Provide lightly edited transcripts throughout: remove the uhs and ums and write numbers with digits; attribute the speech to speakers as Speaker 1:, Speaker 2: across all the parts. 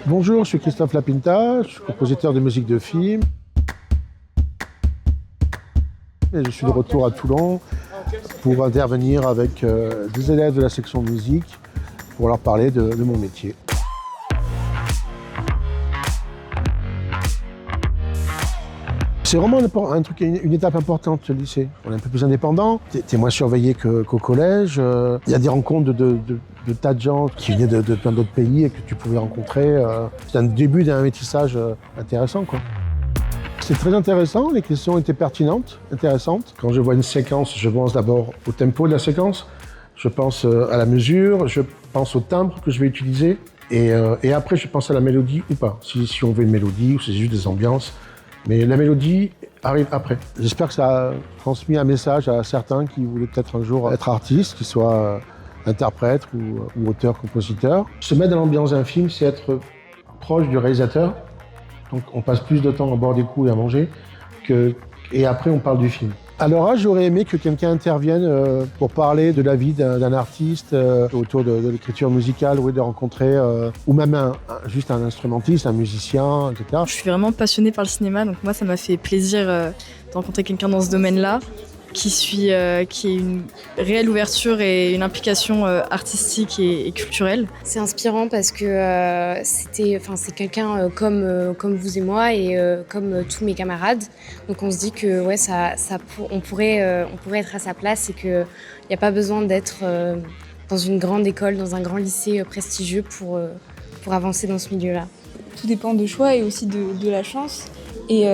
Speaker 1: Bonjour, je suis Christophe Lapinta, je suis compositeur de musique de film. Et je suis de retour à Toulon pour intervenir avec des élèves de la section musique pour leur parler de mon métier. C'est vraiment un truc, une étape importante, le lycée. On est un peu plus indépendant, t'es moins surveillé qu'au collège. Il y a des rencontres de tas de gens qui venaient de plein d'autres pays et que tu pouvais rencontrer. C'est un début d'un métissage intéressant, quoi. C'est très intéressant, les questions étaient pertinentes, intéressantes. Quand je vois une séquence, je pense d'abord au tempo de la séquence, je pense à la mesure, je pense au timbre que je vais utiliser, et après je pense à la mélodie ou pas, si on veut une mélodie ou c'est juste des ambiances. Mais la mélodie arrive après. J'espère que ça a transmis un message à certains qui voulaient peut-être un jour être artistes, qu'ils soient interprètes ou auteurs, compositeurs. Se mettre dans l'ambiance d'un film, c'est être proche du réalisateur. Donc on passe plus de temps à boire des coups et à manger, et après on parle du film. Alors j'aurais aimé que quelqu'un intervienne pour parler de la vie d'un artiste autour de l'écriture musicale, ou de rencontrer, ou même juste un instrumentiste, un musicien, etc.
Speaker 2: Je suis vraiment passionnée par le cinéma, donc moi ça m'a fait plaisir de rencontrer quelqu'un dans ce domaine-là, qui est une réelle ouverture et une implication artistique et culturelle.
Speaker 3: C'est inspirant parce que c'est quelqu'un comme vous et moi et comme tous mes camarades. Donc on se dit que ouais, on pourrait être à sa place et qu'il n'y a pas besoin d'être dans une grande école, dans un grand lycée prestigieux pour avancer dans ce milieu-là.
Speaker 4: Tout dépend de choix et aussi de la chance. Et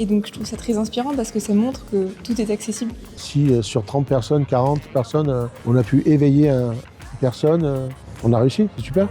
Speaker 4: donc je trouve ça très inspirant parce que ça montre que tout est accessible.
Speaker 1: Si sur 30 personnes, 40 personnes, on a pu éveiller une personne, on a réussi, c'est super.